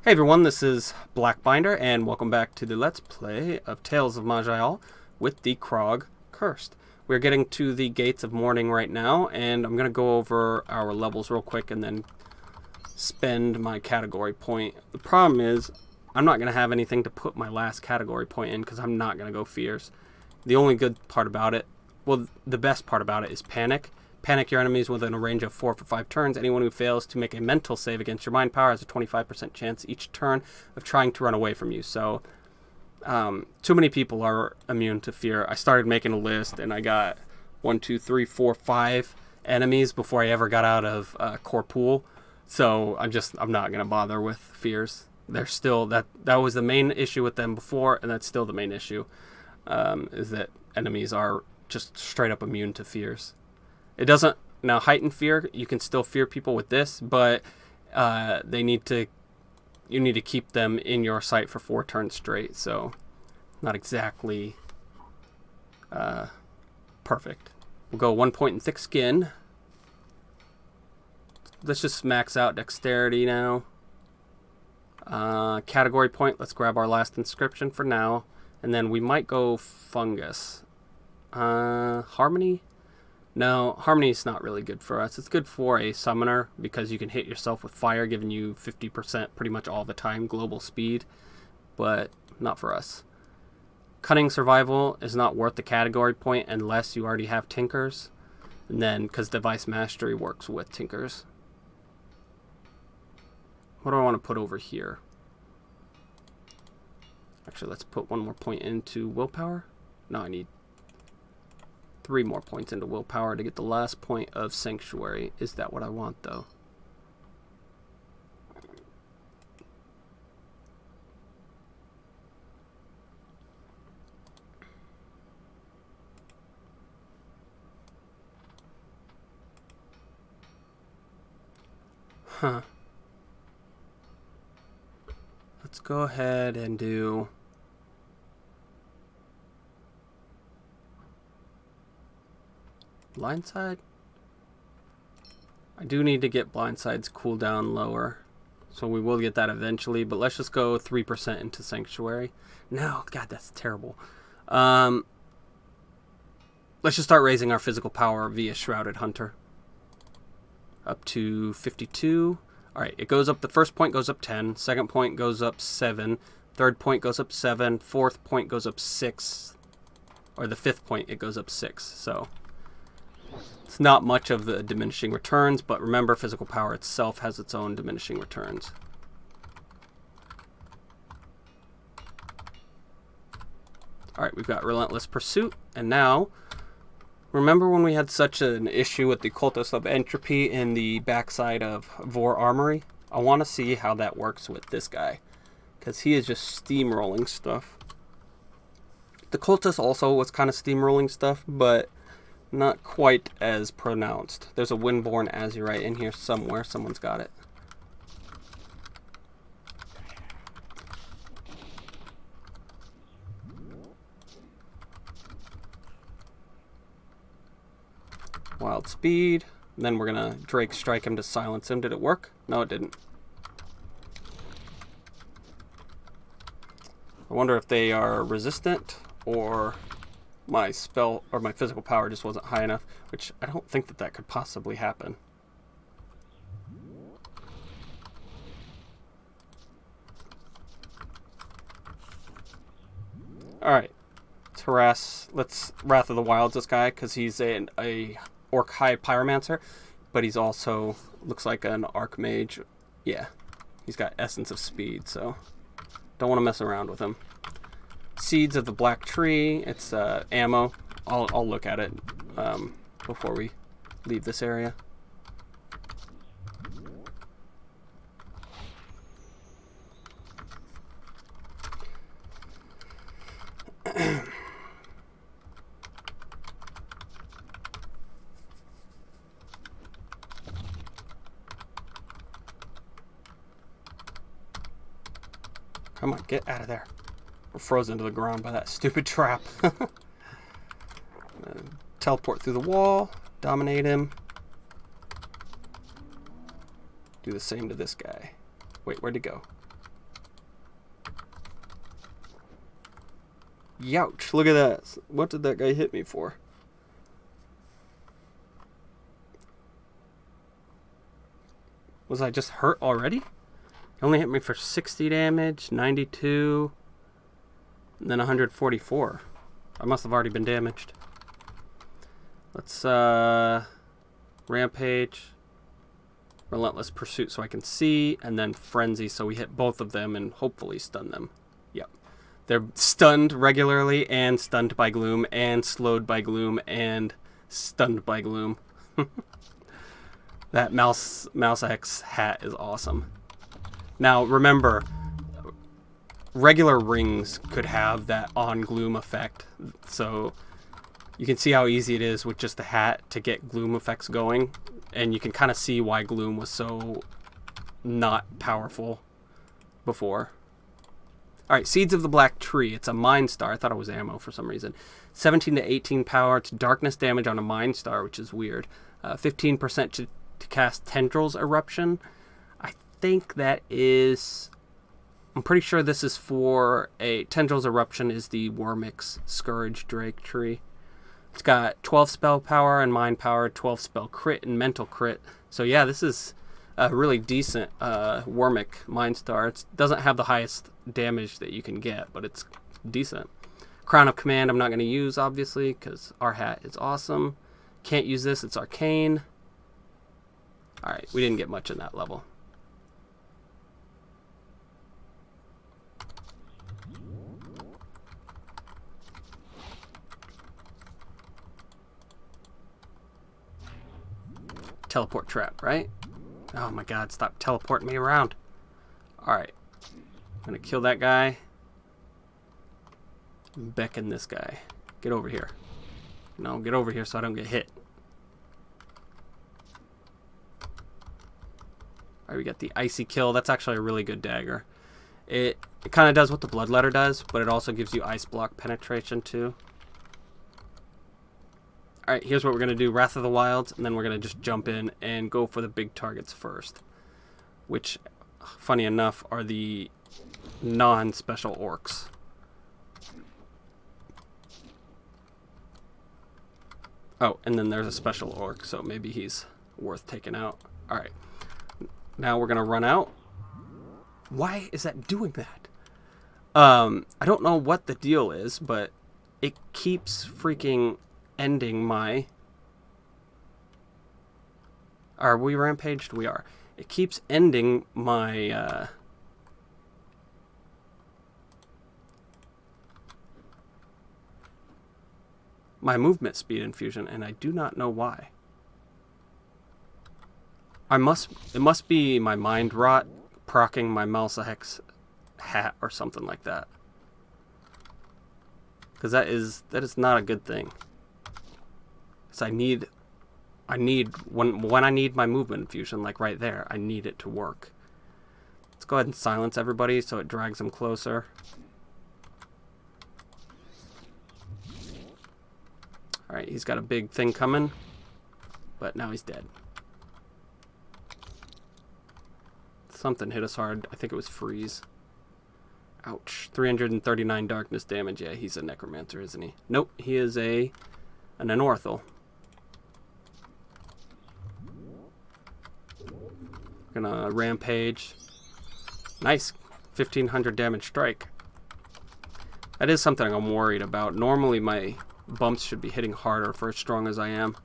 Hey everyone, this is Blackbinder, and welcome back to the Let's Play of Tales of Maj'eyal with the Krog Cursed. We're getting to the Gates of Morning right now, and I'm going to go over our levels real quick and then spend my category point. The problem is, I'm not going to have anything to put my last category point in because I'm not going to go Fears. The only good part about it, well, the best part about it is Panic. Panic your enemies within a range of 4 for 5 turns. Anyone who fails to make a mental save against your mind power has a 25% chance each turn of trying to run away from you. So, too many people are immune to fear. I started making a list and I got 1, 2, 3, 4, 5 enemies before I ever got out of core pool. So I'm not gonna bother with fears. They're still that was the main issue with them before, and that's still the main issue. Is that enemies are just straight up immune to fears. It doesn't now heighten fear. You can still fear people with this, but you need to keep them in your sight for 4 turns straight. So, not exactly perfect. We'll go 1 point in thick skin. Let's just max out dexterity now. Category point. Let's grab our last inscription for now, and then we might go fungus. Harmony. No, Harmony is not really good for us. It's good for a summoner because you can hit yourself with fire, giving you 50% pretty much all the time global speed, but not for us. Cunning Survival is not worth the category point unless you already have Tinkers, and then because Device Mastery works with Tinkers. What do I want to put over here? Actually, let's put 1 more point into Willpower. No, I need 3 more points into willpower to get the last point of sanctuary. Is that what I want, though? Huh. Let's go ahead and do Blindside? I do need to get Blindside's cooldown lower, so we will get that eventually, but let's just go 3% into Sanctuary. No, God, that's terrible. Let's just start raising our physical power via Shrouded Hunter. Up to 52. Alright, it goes up, the first point goes up 10, second point goes up 7, third point goes up 7, fourth point goes up 6, or the fifth point it goes up 6, so it's not much of the diminishing returns, but remember, physical power itself has its own diminishing returns. Alright, we've got Relentless Pursuit, and now, remember when we had such an issue with the Cultist of Entropy in the backside of Vor Armory? I want to see how that works with this guy, because he is just steamrolling stuff. The Cultist also was kind of steamrolling stuff, but not quite as pronounced. There's a Windborn Azurite in here somewhere. Someone's got it. Wild Speed. And then we're gonna Drake Strike him to silence him. Did it work? No, it didn't. I wonder if they are resistant or my spell or my physical power just wasn't high enough, which I don't think that could possibly happen. Alright, let's Wrath of the Wilds this guy, because he's a Orc High Pyromancer, but he's also looks like an Archmage. Yeah, he's got Essence of Speed, so don't want to mess around with him. Seeds of the Black Tree. It's ammo. I'll look at it before we leave this area. Come on, get out of there. We're frozen to the ground by that stupid trap. Teleport through the wall, dominate him. Do the same to this guy. Wait, where'd he go? Youch, look at that. What did that guy hit me for? Was I just hurt already? He only hit me for 60 damage, 92, and then 144. I must have already been damaged. Let's Rampage, Relentless Pursuit so I can see, and then Frenzy so we hit both of them and hopefully stun them. Yep. They're stunned regularly and stunned by Gloom and slowed by Gloom and stunned by Gloom. That Mouse X hat is awesome. Now remember, regular rings could have that on Gloom effect, so you can see how easy it is with just the hat to get Gloom effects going, and you can kind of see why Gloom was so not powerful before. Alright, Seeds of the Black Tree. It's a Mind Star. I thought it was ammo for some reason. 17 to 18 power. It's darkness damage on a Mind Star, which is weird. 15% to cast Tendrils Eruption. I think that is... I'm pretty sure this is for a... Tendrils Eruption is the Wormix Scourge Drake tree. It's got 12 spell power and mind power, 12 spell crit and mental crit. So yeah, this is a really decent Wormic Mind Star. It doesn't have the highest damage that you can get, but it's decent. Crown of Command I'm not going to use, obviously, because our hat is awesome. Can't use this, it's arcane. Alright, we didn't get much in that level. Teleport trap, right? Oh my god, stop teleporting me around. Alright. I'm gonna kill that guy. Beckon this guy. Get over here. No, get over here so I don't get hit. Alright, we got the Icy Kill. That's actually a really good dagger. It kind of does what the Bloodletter does, but it also gives you Ice Block penetration too. Alright, here's what we're going to do. Wrath of the Wilds, and then we're going to just jump in and go for the big targets first. Which, funny enough, are the non-special orcs. Oh, and then there's a special orc, so maybe he's worth taking out. Alright, now we're going to run out. Why is that doing that? I don't know what the deal is, but it keeps freaking... ending my... Are we rampaged? We are. It keeps ending my my movement speed infusion, and I do not know why. It must be my mind rot proccing my Malsahex hat or something like that. Because that is not a good thing. So I need when I need my movement infusion, like right there, I need it to work. Let's go ahead and silence everybody so it drags them closer. Alright, he's got a big thing coming, but now he's dead. Something hit us hard. I think it was freeze. Ouch. 339 darkness damage. Yeah, he's a necromancer, isn't he? Nope, he is an Anorthal. Gonna rampage. Nice. 1500 damage strike. That is something I'm worried about. Normally my bumps should be hitting harder for as strong as I am.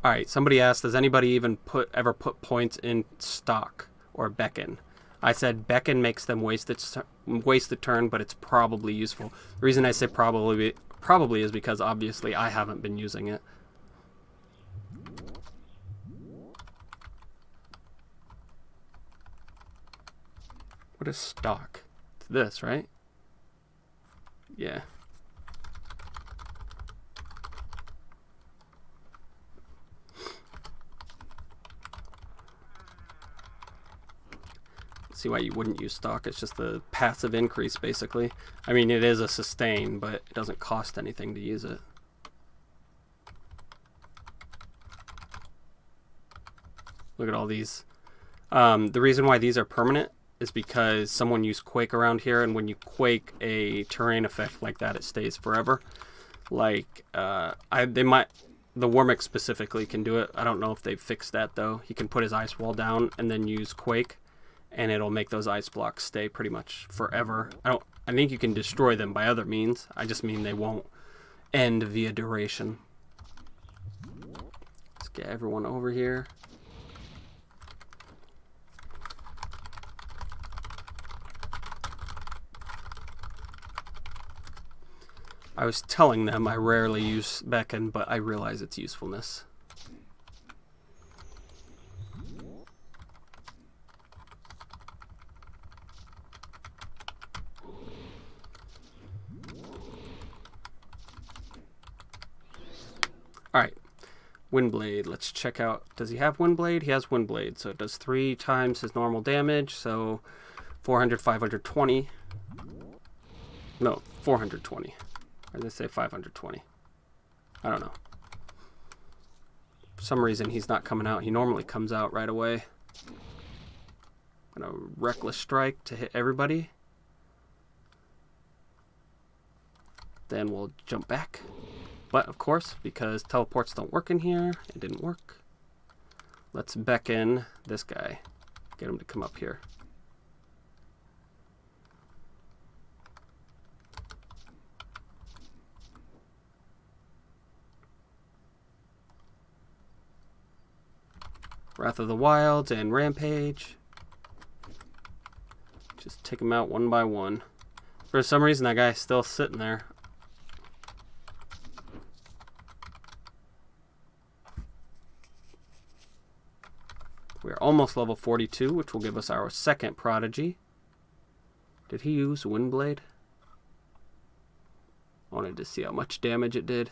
Alright, somebody asked, does anybody even ever put points in stock or beckon? I said beckon makes them waste the turn, but it's probably useful. The reason I say probably is because obviously I haven't been using it. What is stock? It's this, right? Yeah. See why you wouldn't use stock. It's just the passive increase, basically. I mean, it is a sustain, but it doesn't cost anything to use it. Look at all these. The reason why these are permanent is because someone used Quake around here, and when you Quake a terrain effect like that, it stays forever. Like, the Warmick specifically can do it. I don't know if they've fixed that, though. He can put his ice wall down and then use Quake, and it'll make those ice blocks stay pretty much forever. I think you can destroy them by other means. I just mean they won't end via duration. Let's get everyone over here. I was telling them I rarely use Beacon, but I realize its usefulness. Alright, Windblade. Let's check out. Does he have Windblade? He has Windblade, so it does 3 times his normal damage, so 400, 520. No, 420. Or did they say 520? I don't know. For some reason, he's not coming out. He normally comes out right away. Gonna Reckless Strike to hit everybody. Then we'll jump back. But, of course, because teleports don't work in here, it didn't work. Let's beckon this guy. Get him to come up here. Wrath of the Wilds and Rampage. Just take them out one by one. For some reason, that guy's still sitting there. We're almost level 42, which will give us our second Prodigy. Did he use Windblade? I wanted to see how much damage it did,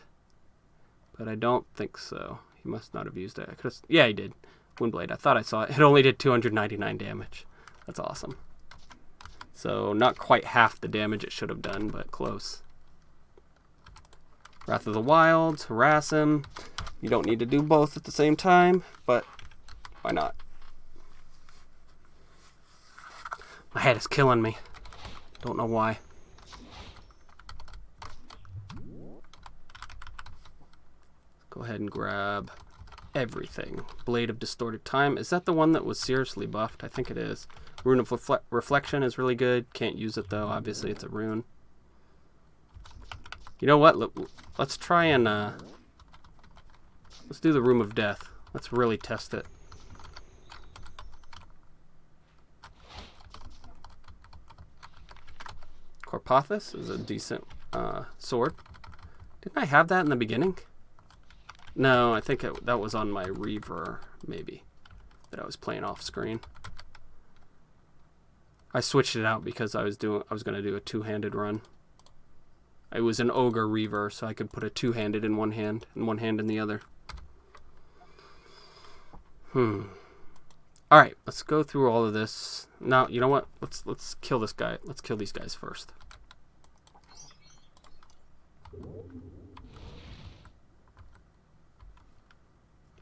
but I don't think so. He must not have used it. Yeah, he did. Windblade. I thought I saw it. It only did 299 damage. That's awesome. So not quite half the damage it should have done, but close. Wrath of the Wilds, harass him. You don't need to do both at the same time, but why not? My head is killing me. Don't know why. Go ahead and grab everything. Blade of Distorted Time. Is that the one that was seriously buffed? I think it is. Rune of Reflection is really good. Can't use it though. Obviously it's a rune. You know what? Let's try and let's do the Room of Death. Let's really test it. Corpothus is a decent sword. Didn't I have that in the beginning? No, I think that was on my Reaver, maybe, that I was playing off screen. I switched it out because I was going to do a two-handed run. It was an Ogre Reaver, so I could put a two-handed in one hand and one hand in the other. All right, let's go through all of this. Now, you know what? Let's kill this guy. Let's kill these guys first.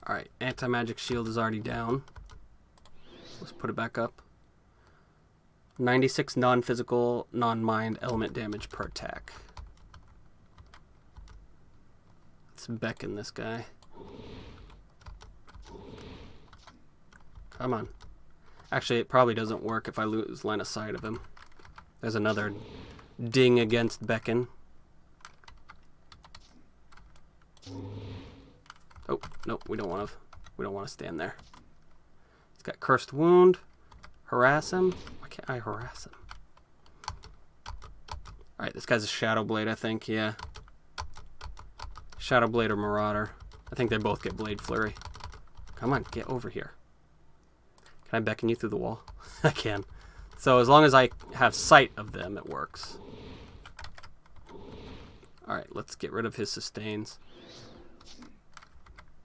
All right, anti-magic shield is already down. Let's put it back up. 96 non-physical, non-mind element damage per attack. Let's beckon this guy. Come on. Actually, it probably doesn't work if I lose line of sight of him. There's another ding against beckon. Oh, no, we don't want to stand there. He's got Cursed Wound. Harass him. Why can't I harass him? Alright, this guy's a Shadow Blade, I think, yeah. Shadow Blade or Marauder. I think they both get Blade Flurry. Come on, get over here. Can I beckon you through the wall? I can. So as long as I have sight of them, it works. Alright, let's get rid of his sustains.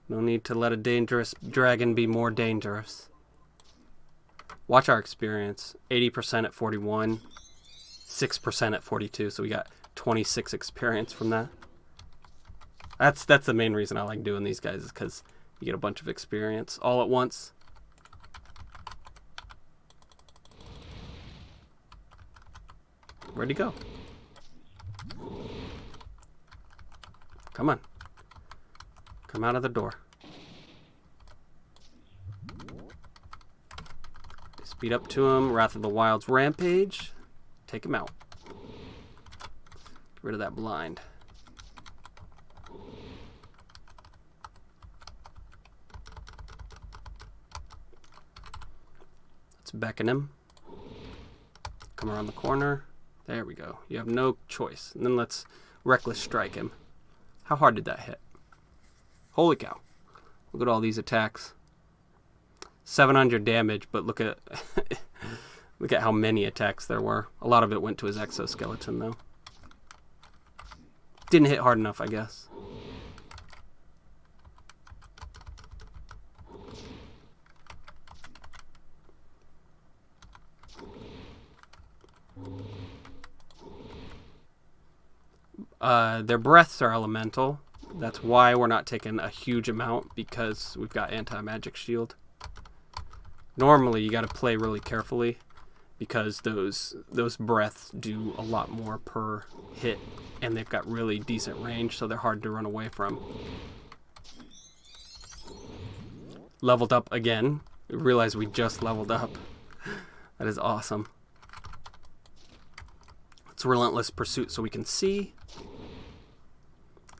No need to let a dangerous dragon be more dangerous. Watch our experience. 80% at 41, 6% at 42. So we got 26 experience from that. That's the main reason I like doing these guys, is because you get a bunch of experience all at once. Where'd he go? Come on. Come out of the door. Speed up to him. Wrath of the Wild's Rampage. Take him out. Get rid of that blind. Let's beckon him. Come around the corner. There we go. You have no choice. And then let's Reckless Strike him. How hard did that hit? Holy cow. Look at all these attacks. 700 damage, but look at look at how many attacks there were. A lot of it went to his exoskeleton, though. Didn't hit hard enough, I guess. Their breaths are elemental. That's why we're not taking a huge amount, because we've got anti-magic shield. Normally, you got to play really carefully, because those breaths do a lot more per hit, and they've got really decent range, so they're hard to run away from. Leveled up again. We realize we just leveled up. That is awesome. It's Relentless Pursuit so we can see.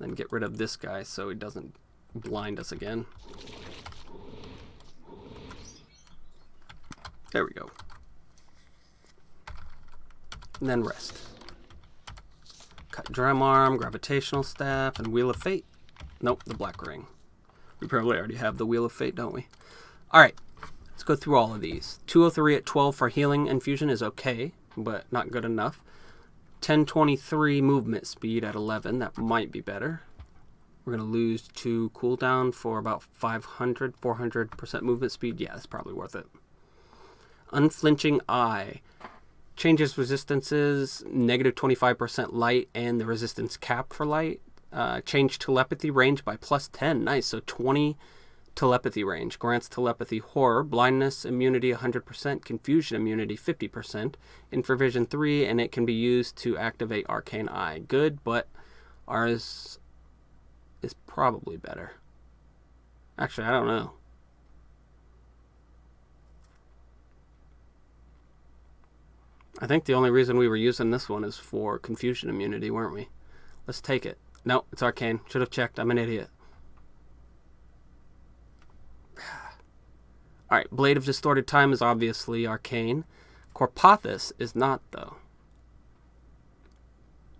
Then get rid of this guy so he doesn't blind us again. There we go. And then rest. Cut Drum Arm, Gravitational Staff, and Wheel of Fate. Nope, the Black Ring. We probably already have the Wheel of Fate, don't we? Alright, let's go through all of these. 203 at 12 for healing infusion is okay, but not good enough. 1023 movement speed at 11. That might be better. We're going to lose 2 cooldown for about 400% movement speed. Yeah, that's probably worth it. Unflinching Eye. Changes resistances, negative 25% light, and the resistance cap for light. Change telepathy range by plus 10. Nice. So 20 telepathy range. Grants telepathy horror, blindness immunity 100%, confusion immunity 50%, infravision 3, and it can be used to activate Arcane Eye. Good, but ours is probably better. Actually, I don't know. I think the only reason we were using this one is for confusion immunity, weren't we? Let's take it. No, it's Arcane. Should have checked. I'm an idiot. Alright, Blade of Distorted Time is obviously Arcane. Corpothus is not, though.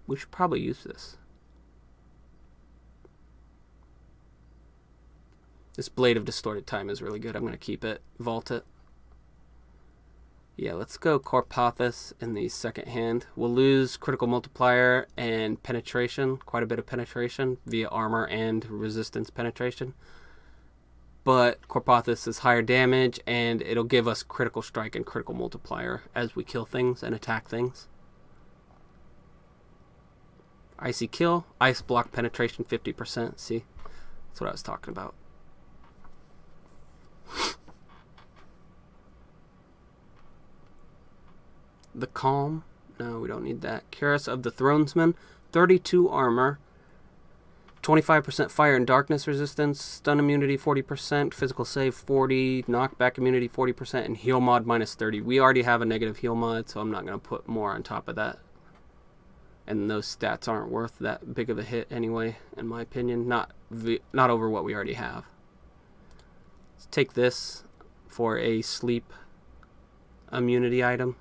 We should probably use this. This Blade of Distorted Time is really good. I'm going to keep it. Vault it. Yeah, let's go Corpothus in the second hand. We'll lose critical multiplier and penetration. Quite a bit of penetration via armor and resistance penetration. But Corpothus is higher damage, and it'll give us critical strike and critical multiplier as we kill things and attack things. Icy Kill, Ice Block penetration 50%. See, that's what I was talking about. The Calm, no, we don't need that. Cuirass of the Thronesman, 32 armor. 25% fire and darkness resistance, stun immunity 40%, physical save 40, knockback immunity 40%, and heal mod minus 30. We already have a negative heal mod, so I'm not going to put more on top of that. And those stats aren't worth that big of a hit anyway, in my opinion. Not over what we already have. Let's take this for a sleep immunity item.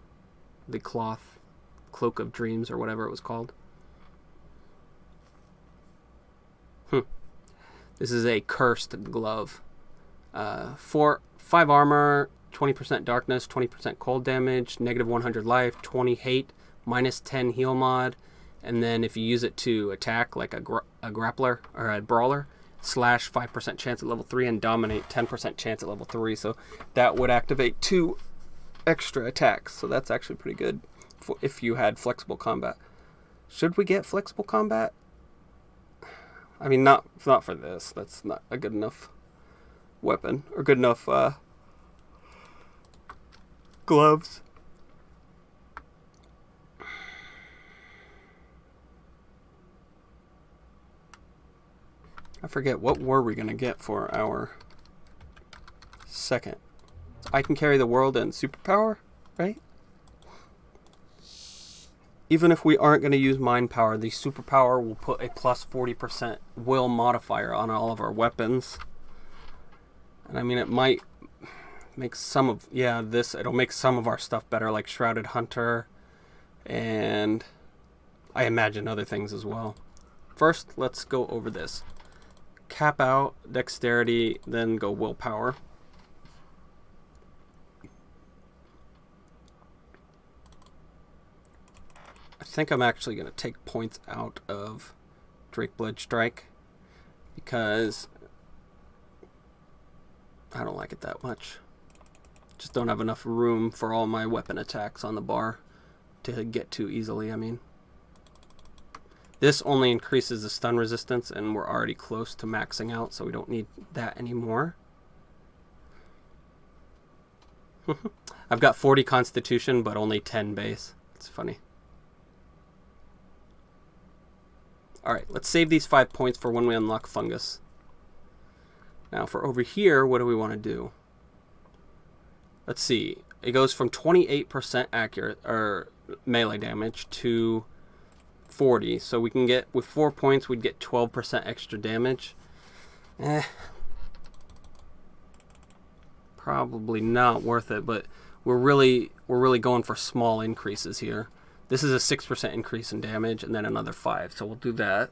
The Cloak of Dreams, or whatever it was called. This is a cursed glove. 5 armor, 20% darkness, 20% cold damage, negative 100 life, 20 hate, minus 10 heal mod, and then if you use it to attack like a grappler or a brawler, slash 5% chance at level 3 and dominate 10% chance at level 3. So that would activate 2 extra attacks, so that's actually pretty good if you had flexible combat. Should we get flexible combat? I mean, not for this. That's not a good enough weapon or good enough gloves. I forget, what were we going to get for our second? I can carry the world and superpower, right? Even if we aren't going to use mind power, the superpower will put a plus 40% will modifier on all of our weapons. And I mean, it might make some of, it'll make some of our stuff better, like Shrouded Hunter, and I imagine other things as well. First, let's go over this. Cap out, dexterity, then go willpower. I think I'm actually going to take points out of Drake Blood Strike because I don't like it that much. Just don't have enough room for all my weapon attacks on the bar to get to easily, I mean. This only increases the stun resistance, and we're already close to maxing out, so we don't need that anymore. I've got 40 constitution, but only 10 base. It's funny. Alright, let's save these 5 points for when we unlock fungus. Now, for over here, what do we want to do? Let's see. It goes from 28% accurate, or melee damage, to 40, so we can get, with 4 points, we'd get 12% extra damage. Probably not worth it, but we're really going for small increases here. This is a 6% increase in damage, and then another 5, so we'll do that.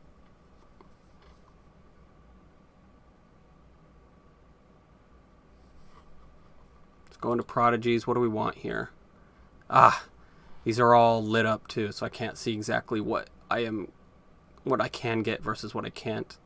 Let's go into prodigies. What do we want here? These are all lit up too, so I can't see exactly what I can get versus what I can't.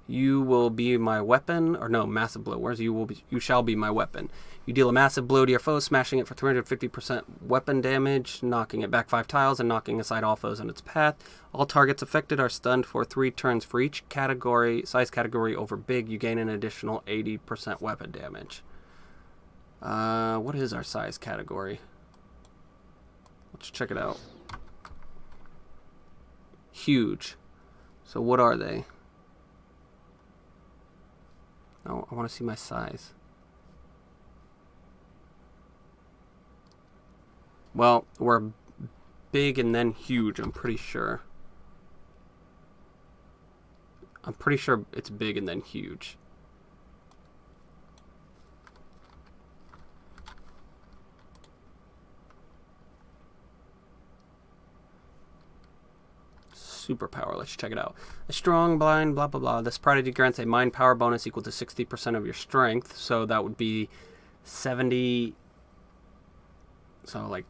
You will be my weapon, or no, massive blow. Where's you shall be my weapon. You deal a massive blow to your foe, smashing it for 350% weapon damage, knocking it back 5 tiles, and knocking aside all foes in its path. All targets affected are stunned for 3 turns. For each size category over big, you gain an additional 80% weapon damage. What is our size category? Let's check it out. Huge. So what are they? Oh, I want to see my size. Well, we're big and then huge, I'm pretty sure. I'm pretty sure it's big and then huge. Superpower. Let's check it out. A strong, blind, blah, blah, blah. This prodigy grants a mind power bonus equal to 60% of your strength. So that would be 70, so like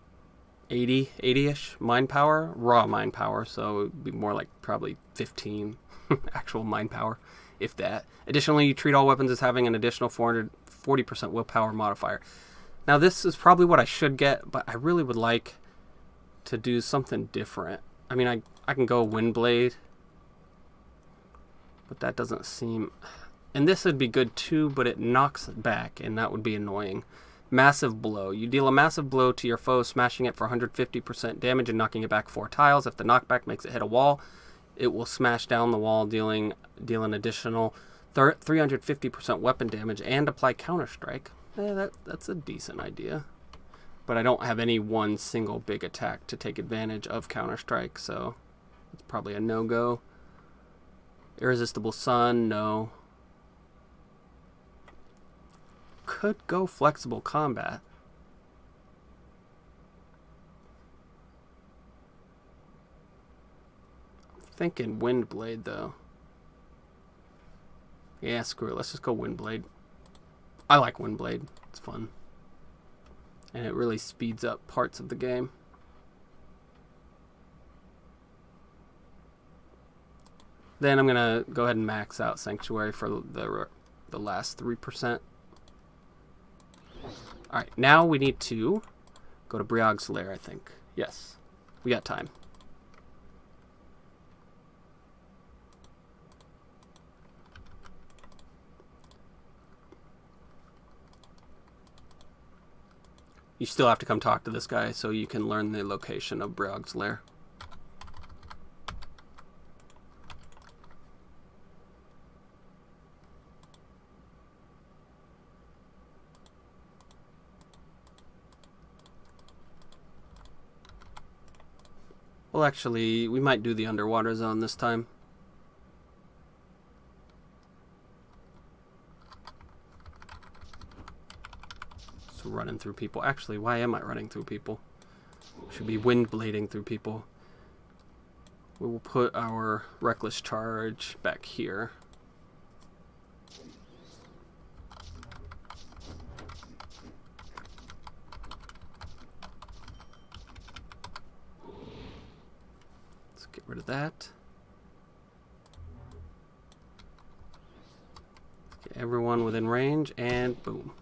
80-ish mind power, raw mind power. So it would be more like probably 15 actual mind power, if that. Additionally, you treat all weapons as having an additional 440% willpower modifier. Now, this is probably what I should get, but I really would like to do something different. I mean, I can go Windblade, but that doesn't seem... And this would be good too, but it knocks it back, and that would be annoying. Massive Blow. You deal a massive blow to your foe, smashing it for 150% damage and knocking it back 4 tiles. If the knockback makes it hit a wall, it will smash down the wall, deal an additional 350% weapon damage and apply Counter-Strike. That's a decent idea. But I don't have any one single big attack to take advantage of Counter-Strike, so it's probably a no-go. Irresistible Sun, no. Could go Flexible Combat. I'm thinking Windblade, though. Yeah, screw it. Let's just go Windblade. I like Windblade. It's fun. And it really speeds up parts of the game. Then I'm going to go ahead and max out Sanctuary for the last 3%. Alright, now we need to go to Briog's lair, I think. Yes, we got time. You still have to come talk to this guy so you can learn the location of Briog's lair. Well, actually, we might do the underwater zone this time. So running through people. Actually, why am I running through people? Should be wind blading through people. We will put our reckless charge back here. Let's get rid of that. Let's get everyone within range, and boom.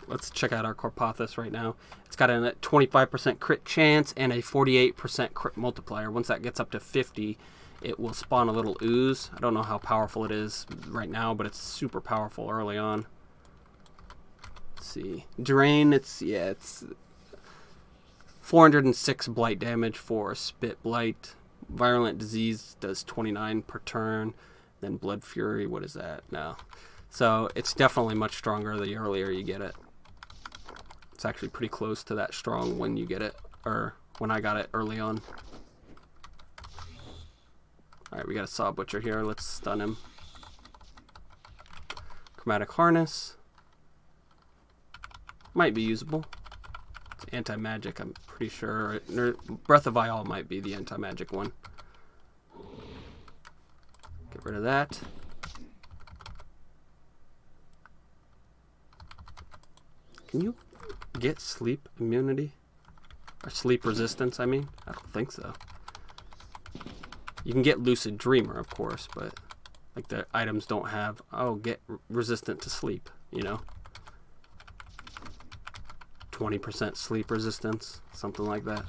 Let's check out our Corpothus right now. It's got a 25% crit chance and a 48% crit multiplier. Once that gets up to 50, it will spawn a little ooze. I don't know how powerful it is right now, but it's super powerful early on. Let's see. Drain, it's 406 blight damage for Spit Blight. Virulent Disease does 29 per turn. Then Blood Fury, what is that? No. So it's definitely much stronger the earlier you get it. It's actually pretty close to that strong when you get it, or when I got it early on. Alright, we got a Saw Butcher here. Let's stun him. Chromatic Harness. Might be usable. It's anti-magic, I'm pretty sure. Breath of Vial might be the anti-magic one. Get rid of that. Can you get sleep immunity? Or sleep resistance, I mean? I don't think so. You can get Lucid Dreamer, of course, but like the items don't have, oh, get resistant to sleep, you know? 20% sleep resistance, something like that.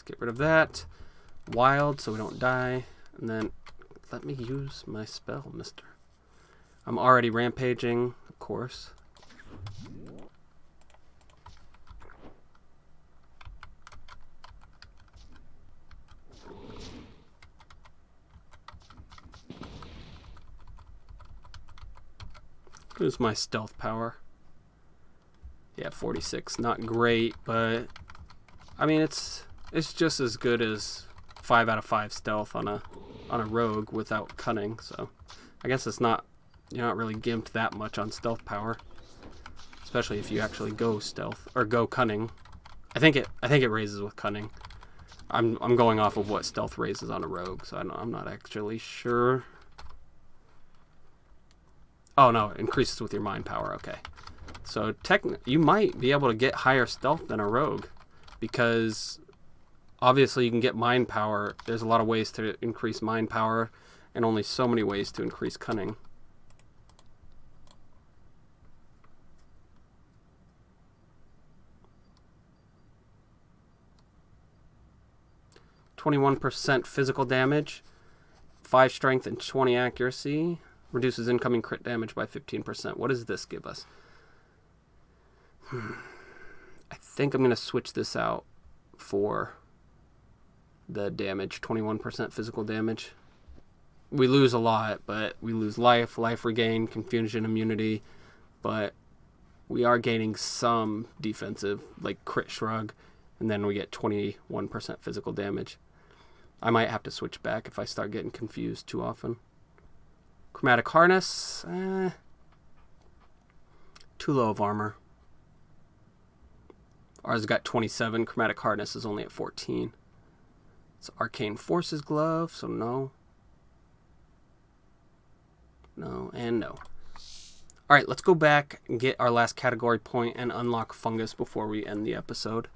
Get rid of that. Wild, so we don't die. And then let me use my spell, mister. I'm already rampaging, of course. Who's my stealth power? Yeah, 46. Not great, but I mean it's just as good as 5 out of 5 stealth on a rogue without cunning, so I guess it's not, you're not really gimped that much on stealth power, especially if you actually go stealth or go cunning. I think it raises with cunning. I'm going off of what stealth raises on a rogue, so I'm not actually sure. Oh no, it increases with your mind power. Okay, so you might be able to get higher stealth than a rogue, because obviously you can get mind power. There's a lot of ways to increase mind power, and only so many ways to increase cunning. %, physical damage, 5 strength and 20 accuracy. Reduces incoming crit damage by 15%. What does this give us? I think I'm going to switch this out for the damage, 21% physical damage. We lose a lot, but we lose life regain, confusion immunity, but we are gaining some defensive, like crit shrug, and then we get 21% physical damage. I might have to switch back if I start getting confused too often. Chromatic Harness, too low of armor. Ours got 27, Chromatic Harness is only at 14. It's Arcane Forces Glove, so no. No, and no. Alright, let's go back and get our last category point and unlock fungus before we end the episode.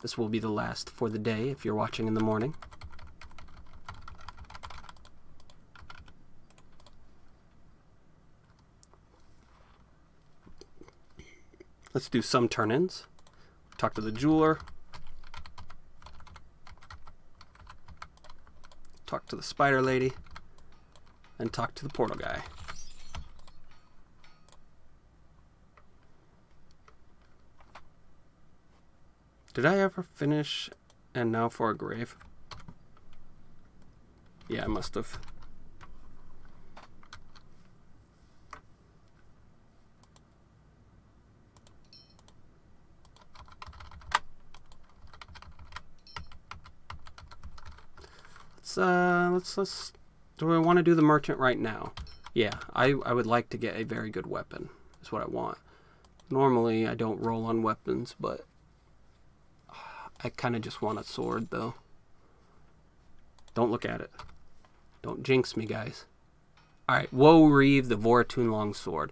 This will be the last for the day if you're watching in the morning. Let's do some turn-ins. Talk to the jeweler. Talk to the spider lady. And talk to the portal guy. Did I ever finish And Now for a Grave? Yeah, I must have. Let's do I want to do the merchant right now? Yeah, I would like to get a very good weapon. Is what I want. Normally I don't roll on weapons, but I kind of just want a sword though. Don't look at it. Don't jinx me, guys. Alright, Woe Reeve the Voratun Longsword.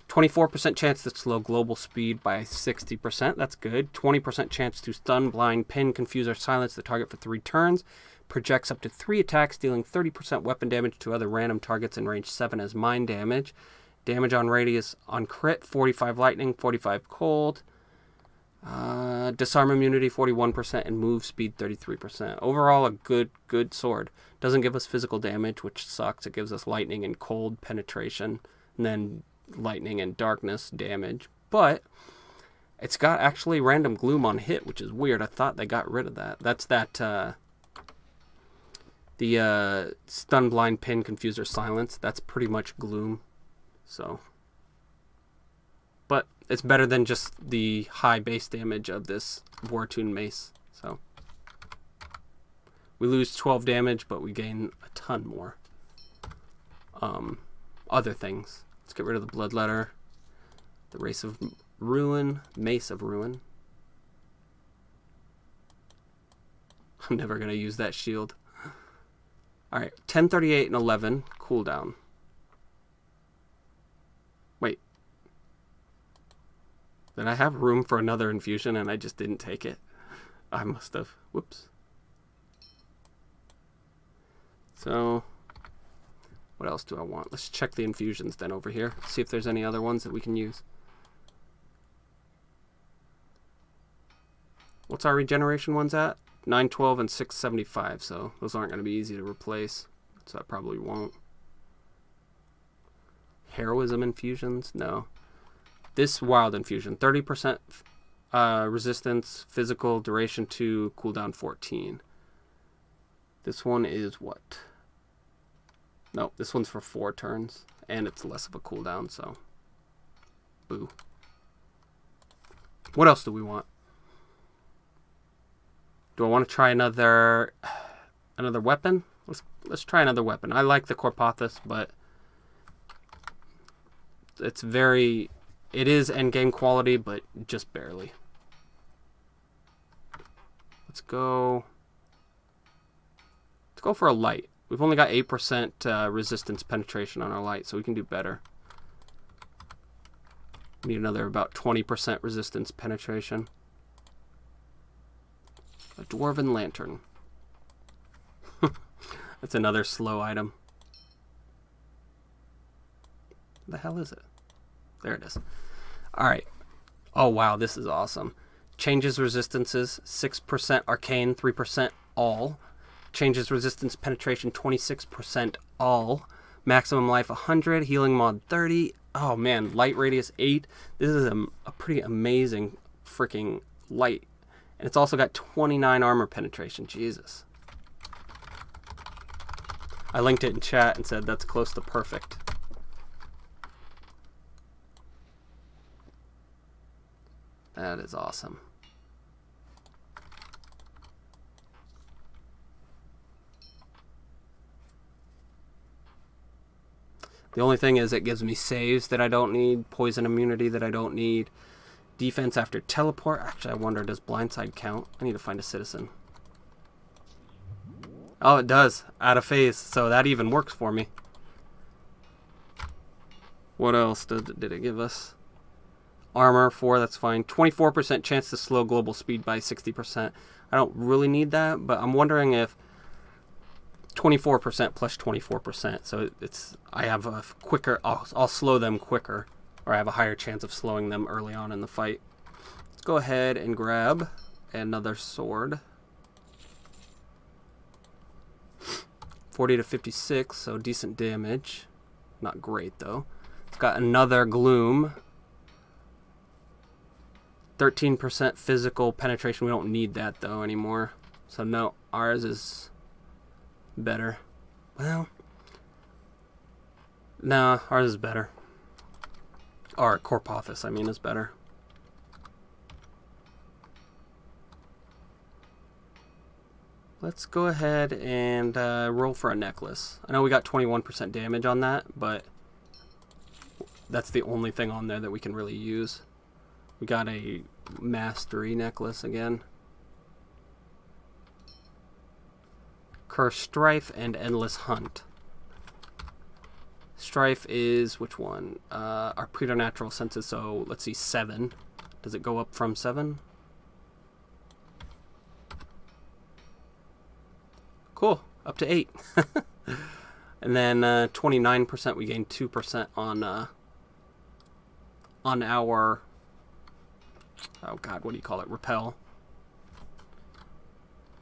24% chance to slow global speed by 60%. That's good. 20% chance to stun, blind, pin, confuse, or silence the target for 3 turns. Projects up to 3 attacks, dealing 30% weapon damage to other random targets in range 7 as mind damage. Damage on radius on crit, 45 lightning, 45 cold. Disarm immunity, 41%, and move speed, 33%. Overall, a good sword. Doesn't give us physical damage, which sucks. It gives us lightning and cold penetration, and then lightning and darkness damage. But it's got actually random gloom on hit, which is weird. I thought they got rid of that. That's that... The stun, blind, pin, confuse, or silence, that's pretty much gloom. So, but it's better than just the high base damage of this Voratun mace. So, we lose 12 damage, but we gain a ton more. Other things. Let's get rid of the Bloodletter, the Race of Ruin, Mace of Ruin. I'm never going to use that shield. Alright, 10, 38, and 11, cooldown. Wait. Did I have room for another infusion and I just didn't take it? I must have. Whoops. So, what else do I want? Let's check the infusions then over here. See if there's any other ones that we can use. What's our regeneration ones at? 912 and 675, so those aren't going to be easy to replace, so I probably won't. Heroism infusions? No. This wild infusion, 30% resistance, physical, duration 2, cooldown 14. This one is what? No, this one's for 4 turns, and it's less of a cooldown, so boo. What else do we want? Do I want to try another weapon? Let's try another weapon. I like the Corpothus, but it is endgame quality, but just barely. Let's go for a light. We've only got 8% resistance penetration on our light, so we can do better. We need another about 20% resistance penetration. A Dwarven Lantern. That's another slow item. The hell is it? There it is. Alright. Oh wow, this is awesome. Changes resistances, 6% arcane, 3% all. Changes resistance penetration, 26% all. Maximum life 100, healing mod 30. Oh man, light radius 8. This is a pretty amazing freaking light. And it's also got 29 armor penetration. Jesus. I linked it in chat and said that's close to perfect. That is awesome. The only thing is it gives me saves that I don't need, poison immunity that I don't need, defense after teleport. Actually, I wonder, does blindside count? I need to find a citizen. Oh, it does. Out of phase, so that even works for me. What else did it give us? Armor 4, that's fine. 24% chance to slow global speed by 60%. I don't really need that, but I'm wondering if 24% plus 24%. So I have a quicker. I'll slow them quicker, or I have a higher chance of slowing them early on in the fight. Let's go ahead and grab another sword. 40 to 56, so decent damage. Not great though. It's got another gloom. 13% physical penetration. We don't need that though anymore. So no, ours is better. Well, nah, ours is better. Our Corpothus, I mean, is better. Let's go ahead and roll for a necklace. I know we got 21% damage on that, but that's the only thing on there that we can really use. We got a mastery necklace again. Curse Strife and Endless Hunt. Strife is which one? Our preternatural senses, so let's see, 7. Does it go up from 7? Cool, up to 8. And then 29%, we gain 2% on our, oh god, what do you call it? Repel.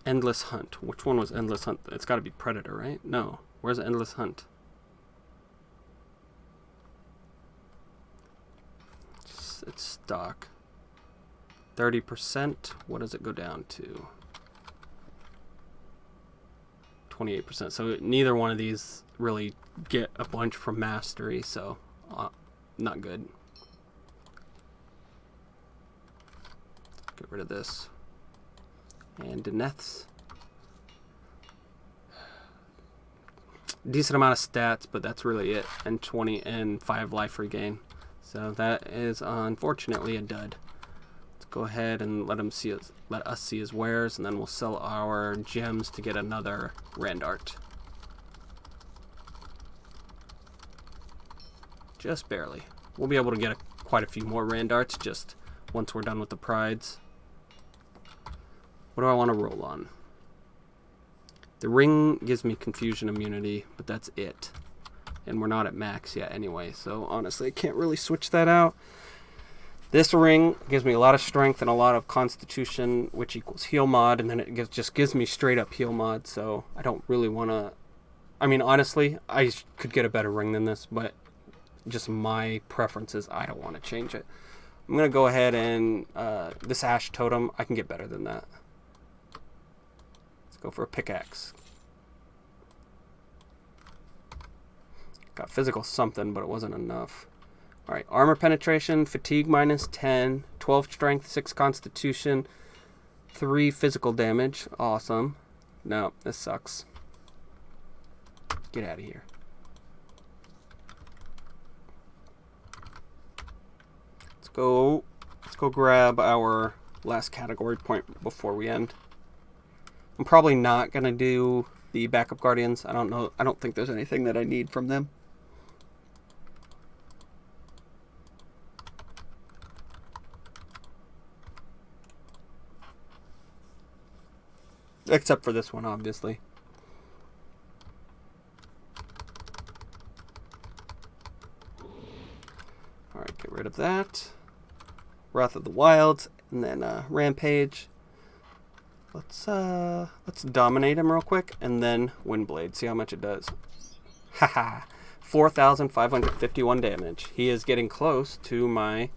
Endless Hunt. Which one was Endless Hunt? It's got to be Predator, right? No. Where's Endless Hunt? It's stock. 30%. What does it go down to? 28%. So neither one of these really get a bunch from Mastery, so not good. Get rid of this. And Deneth's. Decent amount of stats, but that's really it. And 20 and 5 life regain. So that is unfortunately a dud. Let's go ahead and let us see his wares, and then we'll sell our gems to get another Randart. Just barely. We'll be able to get quite a few more Randarts just once we're done with the prides. What do I want to roll on? The ring gives me confusion immunity, but that's it. And we're not at max yet anyway, so honestly I can't really switch that out. This ring gives me a lot of strength and a lot of constitution, which equals heal mod, and then it just gives me straight up heal mod, so I don't really want to... I mean, honestly, I could get a better ring than this, but just my preferences, I don't want to change it. I'm going to go ahead and... this Ash Totem, I can get better than that. Let's go for a pickaxe. Got physical something, but it wasn't enough. Alright, armor penetration, fatigue minus 10, 12 strength, 6 constitution, 3 physical damage. Awesome. No, this sucks. Get out of here. Let's go grab our last category point before we end. I'm probably not going to do the backup guardians. I don't know. I don't think there's anything that I need from them. Except for this one, obviously. Alright, get rid of that. Wrath of the Wilds, and then Rampage. Let's dominate him real quick, and then Windblade. See how much it does. Haha, 4,551 damage. He is getting close to my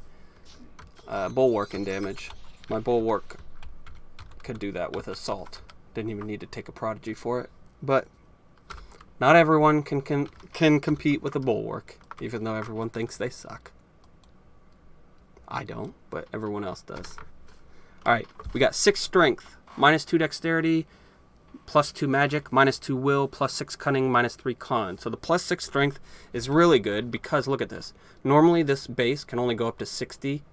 Bulwark in damage. My Bulwark could do that with Assault. Didn't even need to take a Prodigy for it. But not everyone can compete with a Bulwark, even though everyone thinks they suck. I don't, but everyone else does. Alright, we got 6 strength, minus 2 dexterity, plus 2 magic, minus 2 will, plus 6 cunning, minus 3 con. So the plus 6 strength is really good because, look at this. Normally this base can only go up to 60,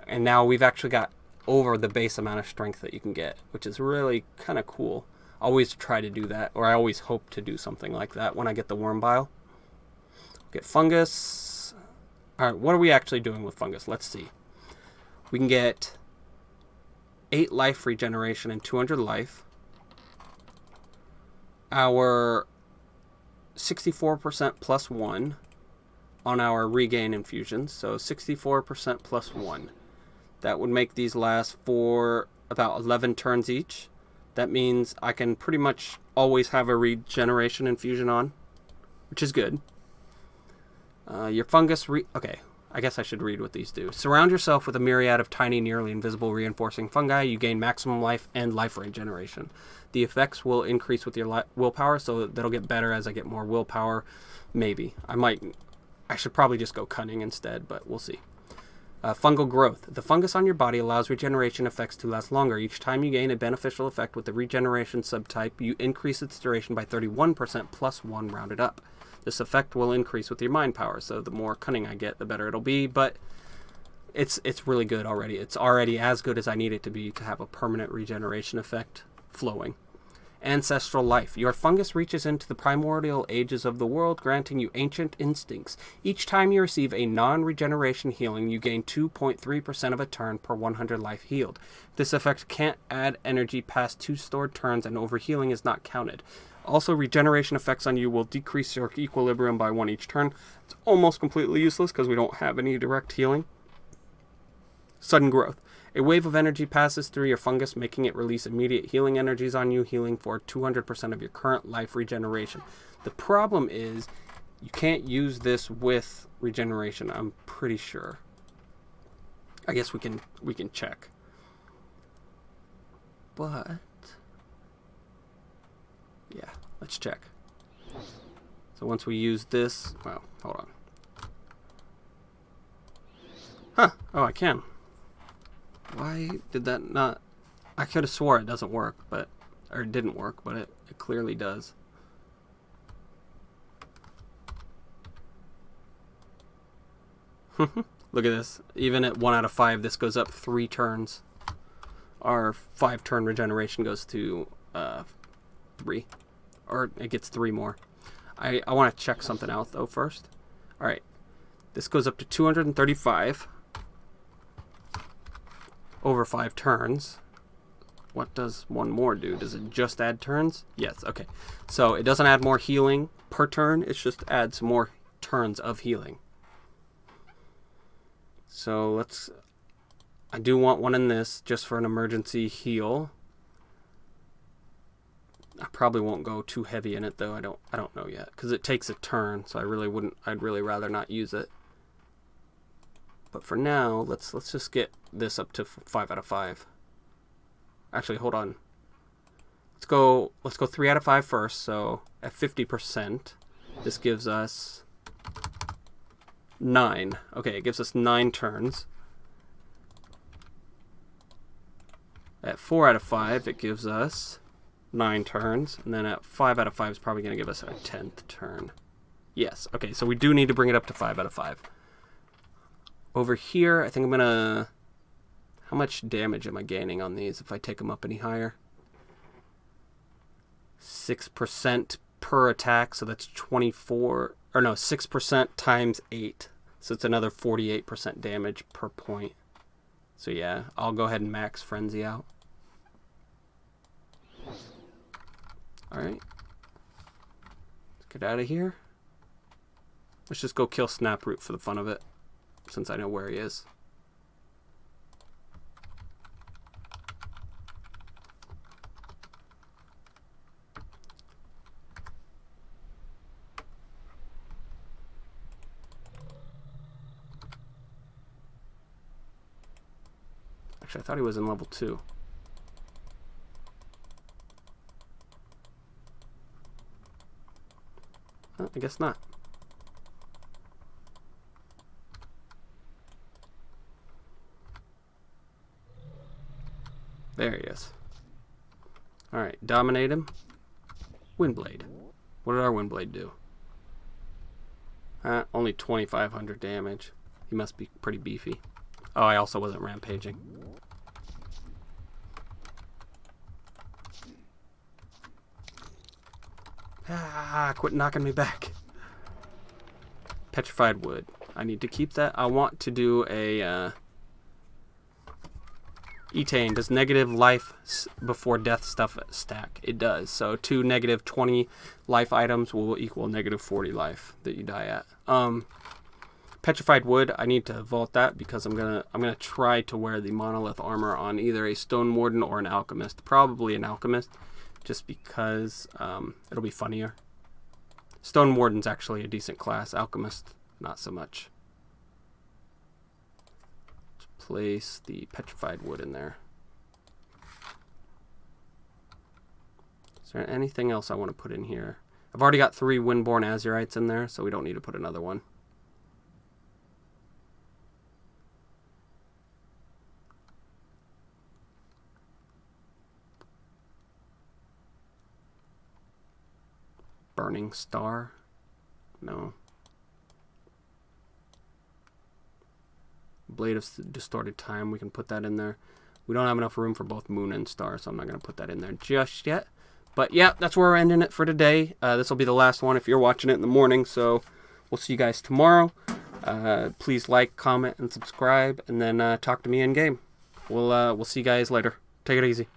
and now we've actually got over the base amount of strength that you can get, which is really kind of cool. I always try to do that, or I always hope to do something like that when I get the Worm Bile. Get Fungus, Alright, what are we actually doing with fungus? Let's see. We can get 8 life regeneration and 200 life. Our 64% plus 1 on our regain infusions. So 64% plus 1. That would make these last for about 11 turns each. That means I can pretty much always have a regeneration infusion on, which is good. Your fungus... Okay, I guess I should read what these do. Surround yourself with a myriad of tiny, nearly invisible reinforcing fungi. You gain maximum life and life regeneration. The effects will increase with your willpower, so that'll get better as I get more willpower. Maybe. I should probably just go cunning instead, but we'll see. Fungal growth. The fungus on your body allows regeneration effects to last longer. Each time you gain a beneficial effect with the regeneration subtype, you increase its duration by 31% plus 1 rounded up. This effect will increase with your mind power, so the more cunning I get, the better it'll be, but it's really good already. It's already as good as I need it to be to have a permanent regeneration effect flowing. Ancestral life. Your fungus reaches into the primordial ages of the world, granting you ancient instincts. Each time you receive a non-regeneration healing, you gain 2.3% of a turn per 100 life healed. This effect can't add energy past 2 stored turns, and overhealing is not counted. Also, regeneration effects on you will decrease your equilibrium by 1 each turn. It's almost completely useless because we don't have any direct healing. Sudden growth. A wave of energy passes through your fungus, making it release immediate healing energies on you, healing for 200% of your current life regeneration. The problem is you can't use this with regeneration, I'm pretty sure. I guess we can check. But yeah, let's check. So once we use this, well, hold on. Huh, oh, I can. Why did that not... I could have swore it doesn't work, but... Or it didn't work, but it clearly does. Look at this. Even at 1 out of 5, this goes up 3 turns. Our 5-turn regeneration goes to 3. Or it gets 3 more. I want to check something out, though, first. Alright. This goes up to 235. Over 5 turns. What does 1 more do? Does it just add turns? Yes, okay. So it doesn't add more healing per turn, it just adds more turns of healing. So I do want 1 in this just for an emergency heal. I probably won't go too heavy in it though. I don't know yet, because it takes a turn, so I'd really rather not use it. But for now, let's just get this up to 5 out of 5. Actually, hold on. Let's go 3 out of 5 first. So at 50%, this gives us 9. Okay, it gives us 9 turns. At 4 out of 5, it gives us 9 turns. And then at 5 out of 5 is probably going to give us our 10th turn. Yes, okay, so we do need to bring it up to 5 out of 5. Over here, I think I'm going to... How much damage am I gaining on these if I take them up any higher? 6% per attack, so that's 24... Or no, 6% times 8. So it's another 48% damage per point. So yeah, I'll go ahead and max Frenzy out. Alright. Let's get out of here. Let's just go kill Snaproot for the fun of it, since I know where he is. Actually, I thought he was in level 2. Oh, I guess not. There he is. Alright, dominate him. Windblade. What did our Windblade do? Only 2,500 damage. He must be pretty beefy. Oh, I also wasn't rampaging. Ah, quit knocking me back. Petrified wood. I need to keep that. I want to do a Etane. Does negative life before death stuff stack? It does. So 2 negative 20 life items will equal negative 40 life that you die at. Petrified wood, I need to vault that because I'm gonna try to wear the monolith armor on either a stone warden or an alchemist. Probably an alchemist, just because it'll be funnier. Stone warden's actually a decent class. Alchemist, not so much. Place the petrified wood in there. Is there anything else I want to put in here? I've already got 3 windborn azurites in there, so we don't need to put another one. Burning star? No. Blade of distorted time, we can put that in there. We don't have enough room for both moon and star, so I'm not going to put that in there just yet. But yeah, that's where we're ending it for today. This will be the last one if you're watching it in the morning, so we'll see you guys tomorrow. Please like, comment, and subscribe, and then talk to me in game. We'll see you guys later. Take it easy.